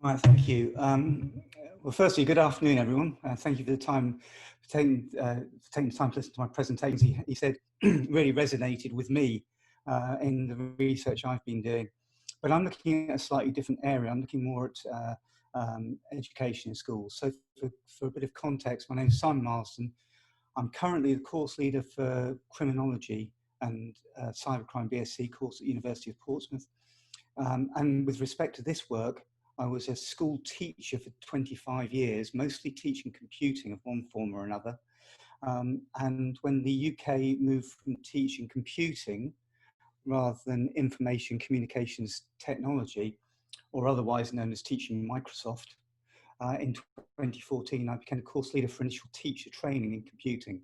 All right, thank you. Well, firstly, good afternoon, everyone. Thank you for the time, for taking the time to listen to my presentation. He said really resonated with me in the research I've been doing. But I'm looking at a slightly different area. I'm looking more at education in schools. So for a bit of context, my name is Simon Marsden. I'm currently the course leader for criminology and cybercrime BSc course at the University of Portsmouth. And with respect to this work, I was a school teacher for 25 years, mostly teaching computing of one form or another. And when the UK moved from teaching computing rather than information communications technology, or otherwise known as teaching Microsoft, in 2014, I became a course leader for initial teacher training in computing.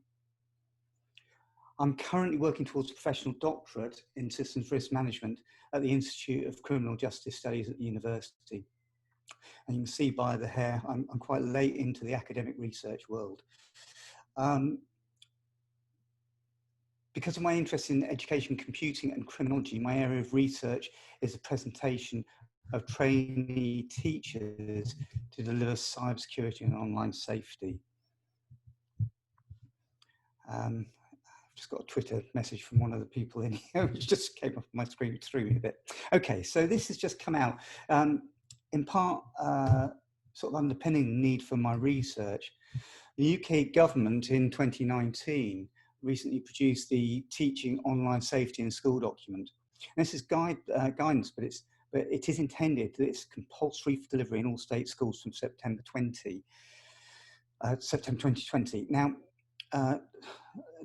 I'm currently working towards a professional doctorate in systems risk management at the Institute of Criminal Justice Studies at the university. And you can see by the hair, I'm quite late into the academic research world. Because of my interest in education, computing and criminology, my area of research is the presentation of trainee teachers to deliver cybersecurity and online safety. I've just got a Twitter message from one of the people in here, which just came off my screen, which threw me a bit. Okay, so this has just come out. In part, sort of underpinning the need for my research. The UK government in 2019 recently produced the Teaching Online Safety in School document. And this is guidance, but it is intended that it's compulsory for delivery in all state schools from September 2020. Now,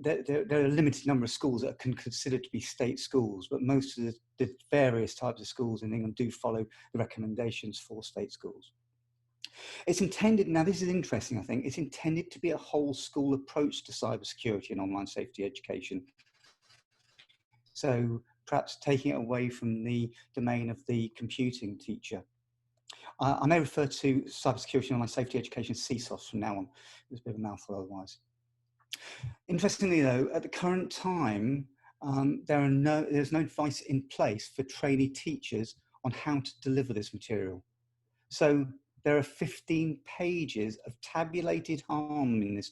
there are a limited number of schools that can consider to be state schools, but most of the various types of schools in England do follow the recommendations for state schools. It's intended, now this is interesting, I think, it's intended to be a whole school approach to cybersecurity and online safety education. So perhaps taking it away from the domain of the computing teacher. I may refer to cybersecurity and online safety education as CSOS from now on. It's a bit of a mouthful otherwise. Interestingly though, at the current time, there's no advice in place for trainee teachers on how to deliver this material. So there are 15 pages of tabulated harms in this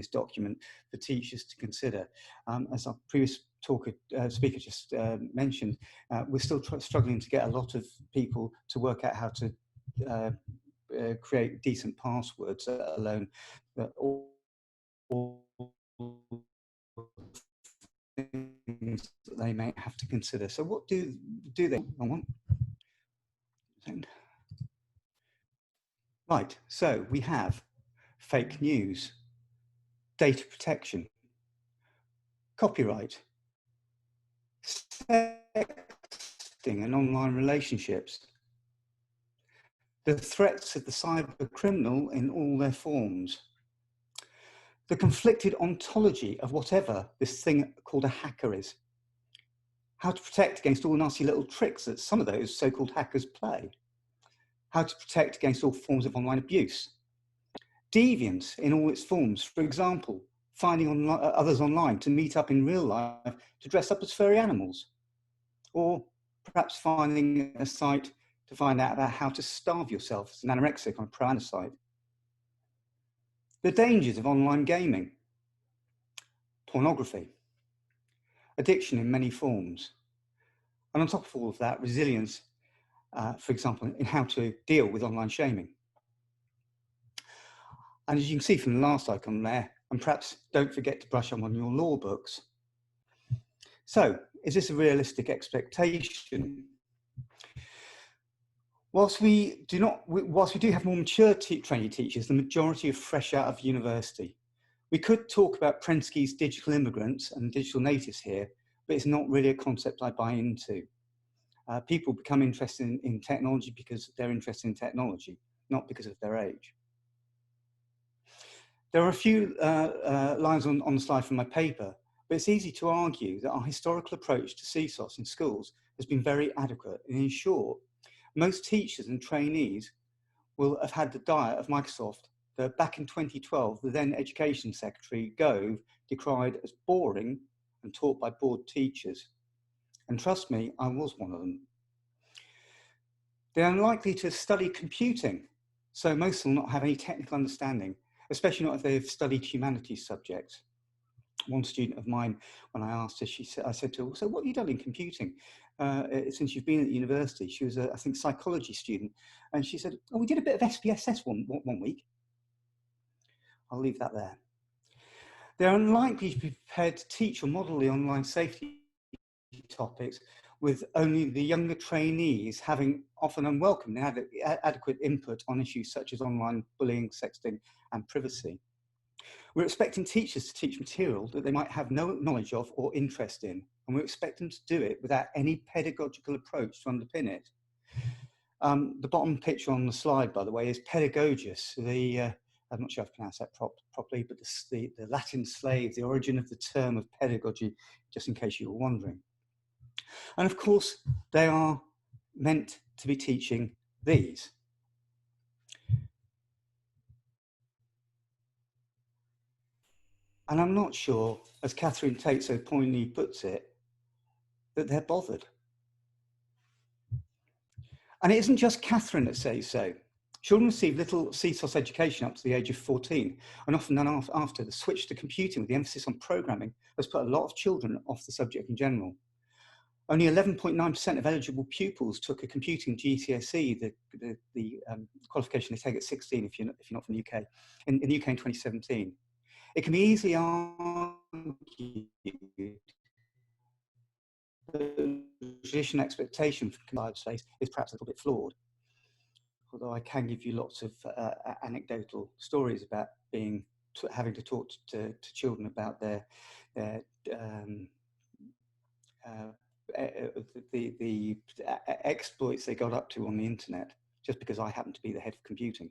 document for teachers to consider. As our previous speaker just mentioned, we're still struggling to get a lot of people to work out how to create decent passwords, alone all things that they may have to consider. So what do they want? Right, so we have fake news, data protection, copyright, sexting and online relationships, the threats of the cyber criminal in all their forms, the conflicted ontology of whatever this thing called a hacker is, how to protect against all nasty little tricks that some of those so-called hackers play, how to protect against all forms of online abuse, deviance in all its forms, for example, finding others online to meet up in real life to dress up as furry animals, or perhaps finding a site to find out about how to starve yourself as an anorexic on a pro-ana site. The dangers of online gaming, pornography, addiction in many forms, and on top of all of that, resilience, for example, in how to deal with online shaming. And as you can see from the last icon there, and perhaps don't forget to brush up on your law books. So, is this a realistic expectation? Whilst we do have more mature trainee teachers, the majority are fresh out of university. We could talk about Prensky's digital immigrants and digital natives here, but it's not really a concept I buy into. People become interested in technology because they're interested in technology, not because of their age. There are a few lines on the slide from my paper, but it's easy to argue that our historical approach to CSOS in schools has been very adequate. And in short, most teachers and trainees will have had the diet of Microsoft that back in 2012, the then Education Secretary, Gove, decried as boring and taught by bored teachers. And trust me, I was one of them. They're unlikely to study computing, so most will not have any technical understanding, especially not if they've studied humanities subjects. One student of mine, when I asked her, I said to her, so what have you done in computing since you've been at university? She was, I think, psychology student. And she said, oh, we did a bit of SPSS one week. I'll leave that there. They're unlikely to be prepared to teach or model the online safety topics with only the younger trainees having often unwelcome and adequate input on issues such as online bullying, sexting, and privacy. We're expecting teachers to teach material that they might have no knowledge of or interest in, and we're expecting them to do it without any pedagogical approach to underpin it. The bottom picture on the slide, by the way, is pedagogos. I'm not sure I've pronounced that properly, but the Latin slave, the origin of the term of pedagogy, just in case you were wondering. And of course, they are meant to be teaching these. And I'm not sure, as Catherine Tate so poignantly puts it, that they're bothered. And it isn't just Catherine that says so. Children receive little CSOS education up to the age of 14, and often then after, the switch to computing with the emphasis on programming has put a lot of children off the subject in general. Only 11.9% of eligible pupils took a computing GCSE, the qualification they take at 16 if you're not from the UK, in the UK in 2017. It can be easily argued that the traditional expectation from cyberspace is perhaps a little bit flawed. Although I can give you lots of anecdotal stories about having to talk to children about the exploits they got up to on the internet, just because I happen to be the head of computing.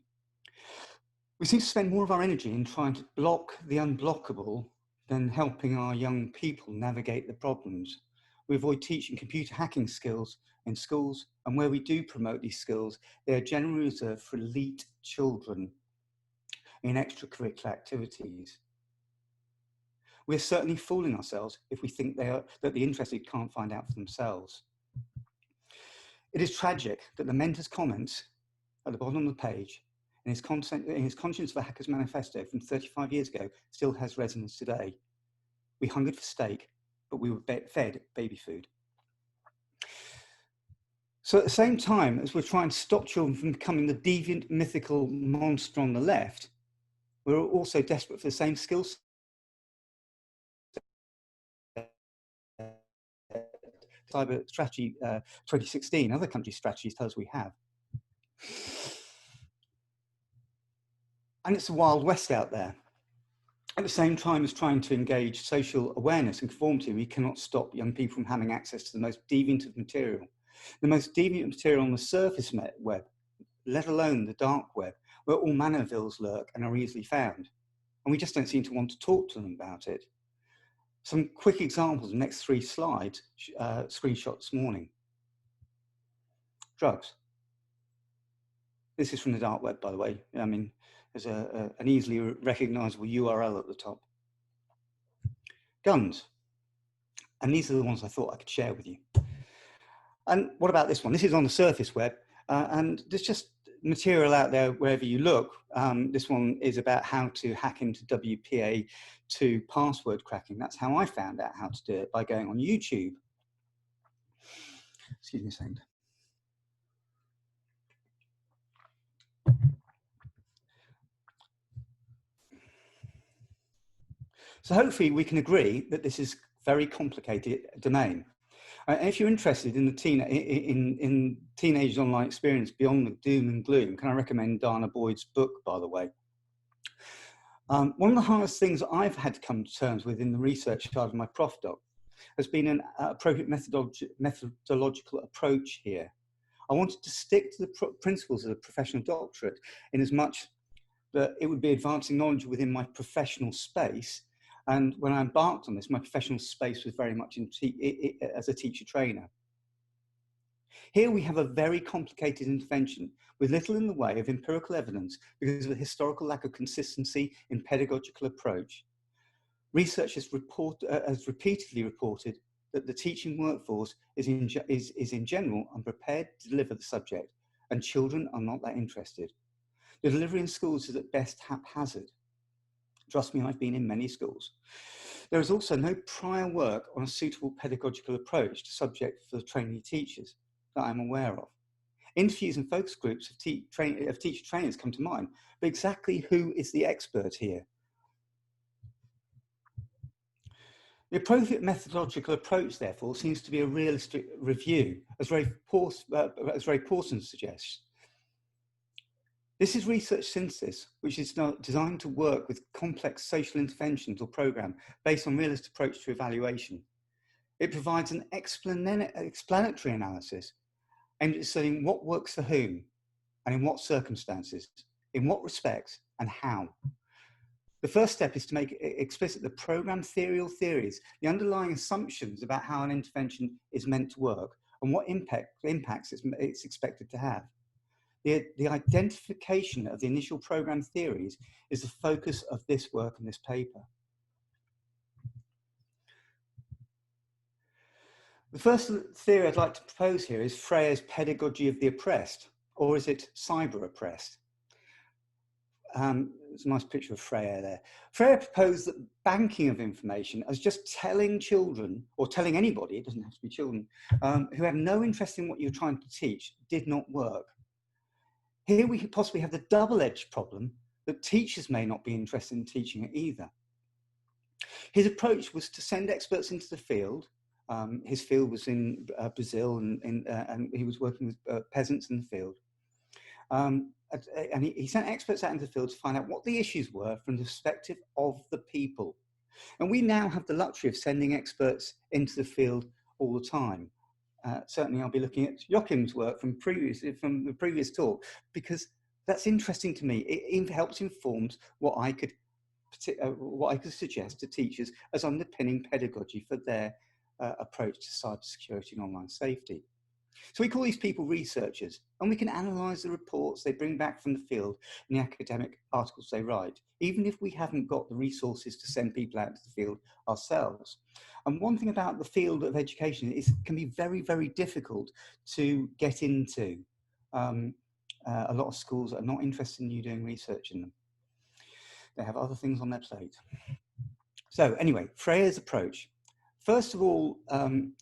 We seem to spend more of our energy in trying to block the unblockable than helping our young people navigate the problems. We avoid teaching computer hacking skills in schools, and where we do promote these skills, they are generally reserved for elite children in extracurricular activities. We're certainly fooling ourselves if we think that the interested can't find out for themselves. It is tragic that the mentor's comments at the bottom of the page in his Conscience of a Hacker's Manifesto from 35 years ago still has resonance today. We hungered for steak, but we were fed baby food. So at the same time as we're trying to stop children from becoming the deviant, mythical monster on the left, we're also desperate for the same skills. Cyber strategy 2016, other countries' strategies tell us we have. And it's a wild west out there. At the same time as trying to engage social awareness and conformity, we cannot stop young people from having access to the most deviant of material. The most deviant material on the surface web, let alone the dark web, where all manner of ills lurk and are easily found. And we just don't seem to want to talk to them about it. Some quick examples, the next 3 slides, screenshot this morning. Drugs. This is from the dark web, by the way. I mean, there's an easily recognizable URL at the top. Guns. And these are the ones I thought I could share with you. And what about this one? This is on the surface web, and there's just material out there wherever you look. This one is about how to hack into WPA2 password cracking. That's how I found out how to do it, by going on YouTube. Excuse me a second. So hopefully we can agree that this is a very complicated domain. If you're interested in the teenage online experience beyond the doom and gloom, can I recommend Dana Boyd's book, by the way? One of the hardest things I've had to come to terms with in the research side of my postdoc has been an appropriate methodological approach here. I wanted to stick to the principles of the professional doctorate in as much that it would be advancing knowledge within my professional space. And when I embarked on this, my professional space was very much as a teacher trainer. Here we have a very complicated intervention with little in the way of empirical evidence because of a historical lack of consistency in pedagogical approach. Research has repeatedly reported that the teaching workforce is in general unprepared to deliver the subject, and children are not that interested. The delivery in schools is at best haphazard. Trust me, I've been in many schools. There is also no prior work on a suitable pedagogical approach to subject for trainee teachers that I'm aware of. Interviews and focus groups of teacher trainers come to mind, but exactly who is the expert here? The appropriate methodological approach, therefore, seems to be a realistic review, as Ray Pawson suggests. This is research synthesis, which is designed to work with complex social interventions or program based on realist approach to evaluation. It provides an explanatory analysis aimed at studying what works for whom and in what circumstances, in what respects and how. The first step is to make explicit the program theory or theories, the underlying assumptions about how an intervention is meant to work and what impacts it's expected to have. The identification of the initial program theories is the focus of this work and this paper. The first theory I'd like to propose here is Freya's pedagogy of the oppressed, or is it cyber oppressed? There's a nice picture of Freya there. Freya proposed that banking of information as just telling children, or telling anybody, it doesn't have to be children, who have no interest in what you're trying to teach, did not work. Here we could possibly have the double-edged problem that teachers may not be interested in teaching it either. His approach was to send experts into the field. His field was in Brazil, and he was working with peasants in the field. And he sent experts out into the field to find out what the issues were from the perspective of the people. And we now have the luxury of sending experts into the field all the time. Certainly I'll be looking at Joachim's work from the previous talk, because that's interesting to me. It helps inform what I could suggest to teachers as underpinning pedagogy for their approach to cybersecurity and online safety. So we call these people researchers, and we can analyse the reports they bring back from the field and the academic articles they write, even if we haven't got the resources to send people out to the field ourselves. And one thing about the field of education is it can be very, very difficult to get into. A lot of schools are not interested in you doing research in them. They have other things on their plate. So anyway, Freya's approach. First of all,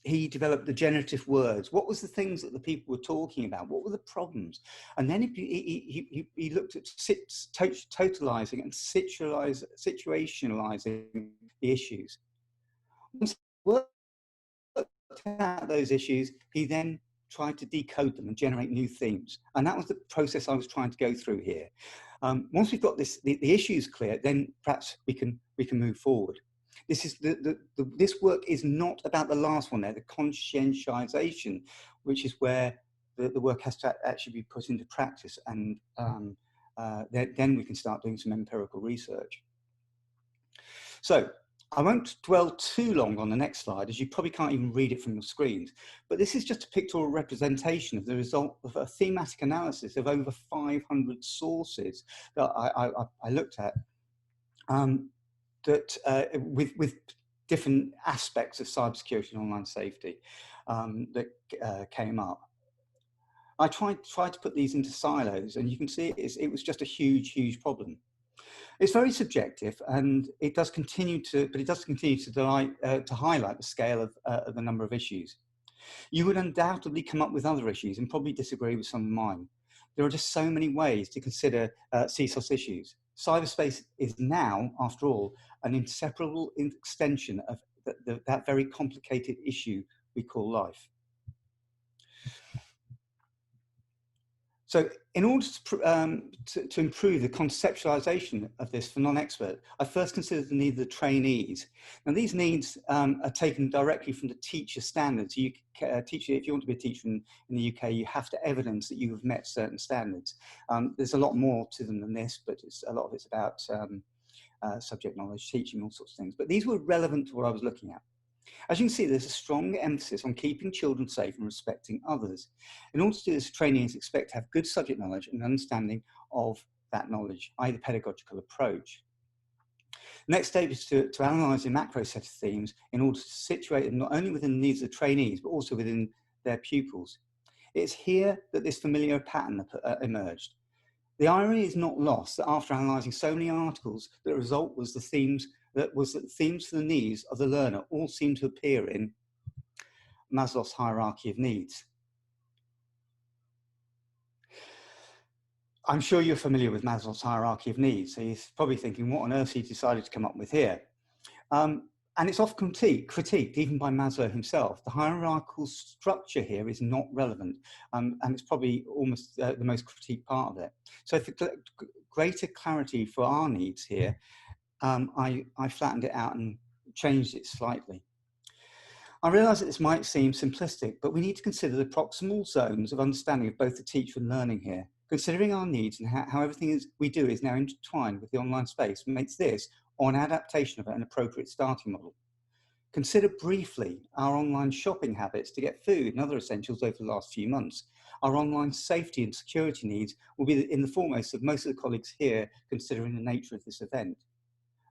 he developed the generative words. What was the things that the people were talking about? What were the problems? And then he looked at totalizing and situationalizing the issues. Once he worked out those issues, he then tried to decode them and generate new themes. And that was the process I was trying to go through here. Once we've got the issues clear, then perhaps we can move forward. This is this work is not about the last one there, the conscientization, which is where the work has to actually be put into practice, and then we can start doing some empirical research. So I won't dwell too long on the next slide, as you probably can't even read it from your screens, but this is just a pictorial representation of the result of a thematic analysis of over 500 sources that I looked at. With different aspects of cybersecurity and online safety that came up. I tried to put these into silos, and you can see it was just a huge, huge problem. It's very subjective, and it does continue to highlight the scale of the number of issues. You would undoubtedly come up with other issues and probably disagree with some of mine. There are just so many ways to consider CSOS issues. Cyberspace is now, after all, an inseparable extension of that very complicated issue we call life. So in order to improve the conceptualization of this for non-expert, I first considered the need of the trainees. Now these needs are taken directly from the teacher standards. If you want to be a teacher in the UK, you have to evidence that you have met certain standards. There's a lot more to them than this, but a lot of it's about subject knowledge, teaching, all sorts of things. But these were relevant to what I was looking at. As you can see, there's a strong emphasis on keeping children safe and respecting others. In order to do this, trainees expect to have good subject knowledge and understanding of that knowledge, i.e. the pedagogical approach. Next stage is to analyse a macro set of themes in order to situate them not only within the needs of the trainees, but also within their pupils. It's here that this familiar pattern emerged. The irony is not lost that after analysing so many articles, the result was that the themes for the needs of the learner all seem to appear in Maslow's hierarchy of needs. I'm sure you're familiar with Maslow's hierarchy of needs, so you're probably thinking, what on earth he decided to come up with here? And it's often critiqued, even by Maslow himself. The hierarchical structure here is not relevant, and it's probably almost the most critiqued part of it. So for greater clarity for our needs here, I flattened it out and changed it slightly. I realise that this might seem simplistic, but we need to consider the proximal zones of understanding of both the teacher and learning here. Considering our needs and how everything we do is now intertwined with the online space makes this, or an adaptation of it, an appropriate starting model. Consider briefly our online shopping habits to get food and other essentials over the last few months. Our online safety and security needs will be in the foremost of most of the colleagues here, considering the nature of this event.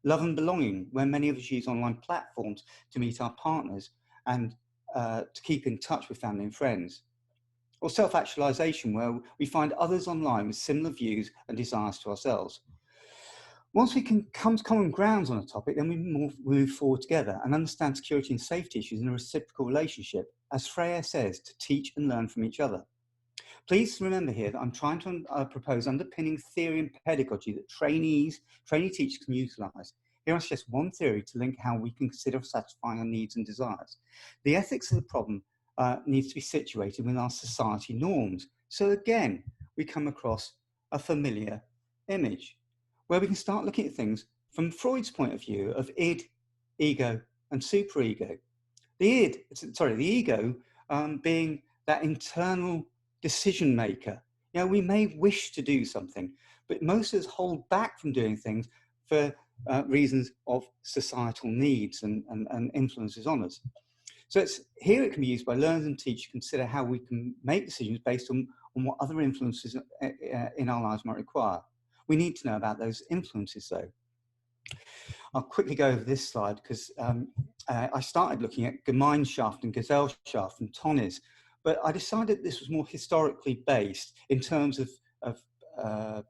Love and belonging, where many of us use online platforms to meet our partners and to keep in touch with family and friends. Or self-actualization, where we find others online with similar views and desires to ourselves. Once we can come to common grounds on a topic, then we move forward together and understand security and safety issues in a reciprocal relationship, as Freya says, to teach and learn from each other. Please remember here that I'm trying to propose underpinning theory and pedagogy that trainee teachers can utilise. Here I suggest one theory to link how we can consider satisfying our needs and desires. The ethics of the problem needs to be situated within our society norms. So again, we come across a familiar image, where we can start looking at things from Freud's point of view of id, ego, and superego. The ego being that internal decision maker. You know, we may wish to do something, but most of us hold back from doing things for reasons of societal needs and influences on us. So here it can be used by learners and teachers to consider how we can make decisions based on what other influences in our lives might require. We need to know about those influences, though. I'll quickly go over this slide because I started looking at Gemeinschaft and Gesellschaft and Tonnes, but I decided this was more historically based in terms of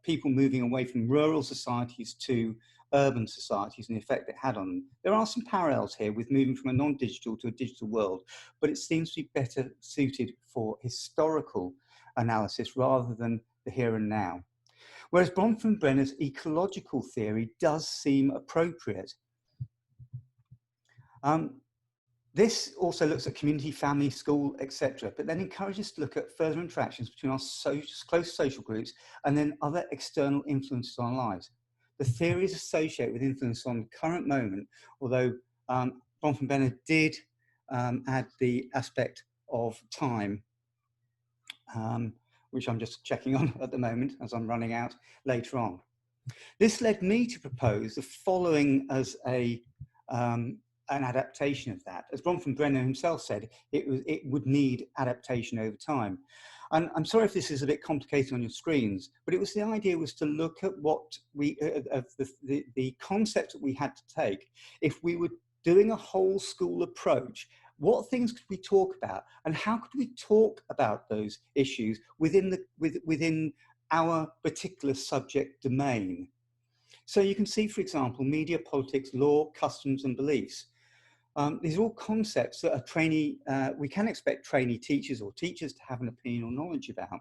people moving away from rural societies to urban societies and the effect it had on them. There are some parallels here with moving from a non-digital to a digital world, but it seems to be better suited for historical analysis rather than the here and now. Whereas Bronfenbrenner's ecological theory does seem appropriate. This also looks at community, family, school, etc., but then encourages us to look at further interactions between our close social groups and then other external influences on our lives. The theory is associated with influence on the current moment, although Bronfenbrenner did add the aspect of time, which I'm just checking on at the moment as I'm running out later on. This led me to propose the following as an adaptation of that. As Bronfenbrenner himself said, it would need adaptation over time. And I'm sorry if this is a bit complicated on your screens, but the idea was to look at what the concept that we had to take. If we were doing a whole school approach, what things could we talk about, and how could we talk about those issues within our particular subject domain? So you can see, for example, media, politics, law, customs, and beliefs. These are all concepts that we can expect trainee teachers or teachers to have an opinion or knowledge about.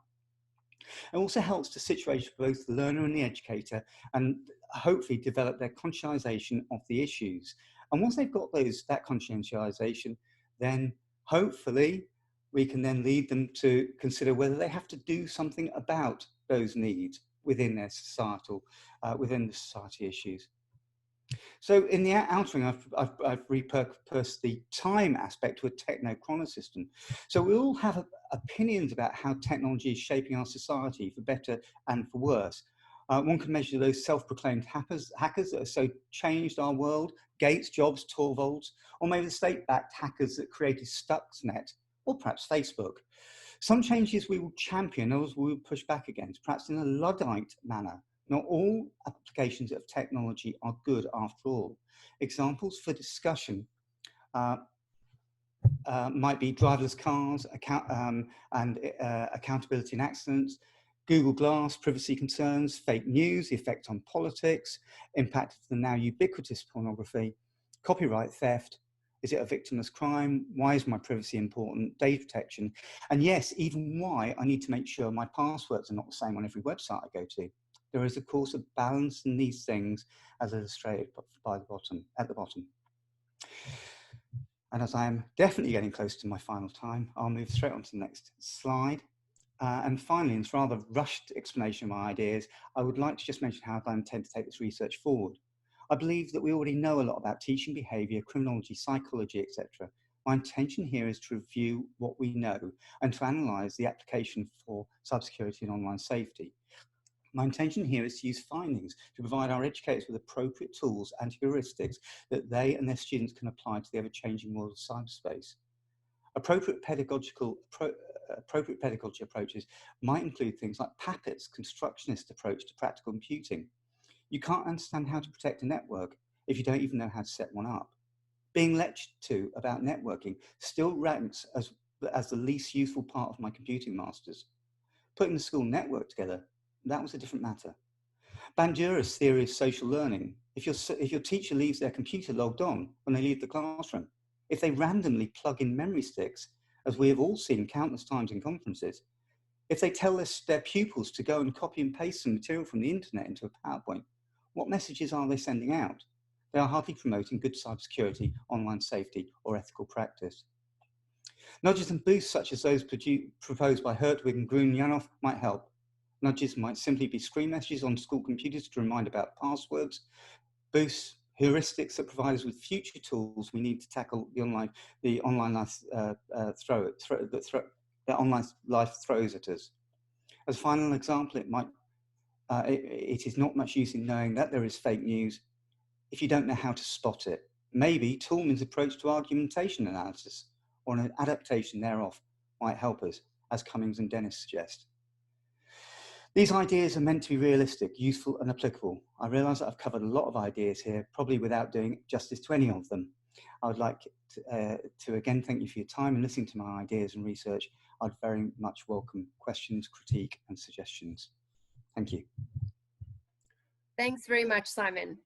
It also helps to situate both the learner and the educator and hopefully develop their conscientization of the issues. And once they've got that conscientization, then hopefully we can then lead them to consider whether they have to do something about those needs within their within the society issues. So in the outline, I've repurposed the time aspect to a Techno chrono system. So we all have opinions about how technology is shaping our society for better and for worse. One can measure those self-proclaimed hackers that have so changed our world, Gates, Jobs, Torvalds, or maybe the state-backed hackers that created Stuxnet, or perhaps Facebook. Some changes we will champion, others we will push back against, perhaps in a Luddite manner. Not all applications of technology are good after all. Examples for discussion might be driverless cars, accountability in accidents, Google Glass, privacy concerns, fake news, the effect on politics, impact of the now ubiquitous pornography, copyright theft. Is it a victimless crime? Why is my privacy important? Data protection. And yes, even why I need to make sure my passwords are not the same on every website I go to. There is, of course, a balance in these things as illustrated by at the bottom. And as I am definitely getting close to my final time, I'll move straight on to the next slide. And finally, in this rather rushed explanation of my ideas, I would like to just mention how I intend to take this research forward. I believe that we already know a lot about teaching behaviour, criminology, psychology, etc. My intention here is to review what we know and to analyse the application for cybersecurity and online safety. My intention here is to use findings to provide our educators with appropriate tools and heuristics that they and their students can apply to the ever-changing world of cyberspace. Appropriate pedagogy approaches might include things like Pappett's constructionist approach to practical computing. You can't understand how to protect a network if you don't even know how to set one up. Being lectured to about networking still ranks as the least useful part of my computing masters. Putting the school network together, that was a different matter. Bandura's theory of social learning. If your teacher leaves their computer logged on when they leave the classroom, if they randomly plug in memory sticks, as we have all seen countless times in conferences, if they tell their pupils to go and copy and paste some material from the internet into a PowerPoint, what messages are they sending out? They are hardly promoting good cybersecurity, online safety, or ethical practice. Nudges and boosts such as those proposed by Hertwig and Grunjanov might help. Nudges might simply be screen messages on school computers to remind about passwords. Boosts, heuristics that provide us with future tools we need to tackle the online life throws at us. As a final example, it is not much use in knowing that there is fake news if you don't know how to spot it. Maybe Toulmin's approach to argumentation analysis or an adaptation thereof might help us, as Cummings and Dennis suggest. These ideas are meant to be realistic, useful and applicable. I realise that I've covered a lot of ideas here, probably without doing justice to any of them. I would like to again thank you for your time and listening to my ideas and research. I'd very much welcome questions, critique and suggestions. Thank you. Thanks very much, Simon.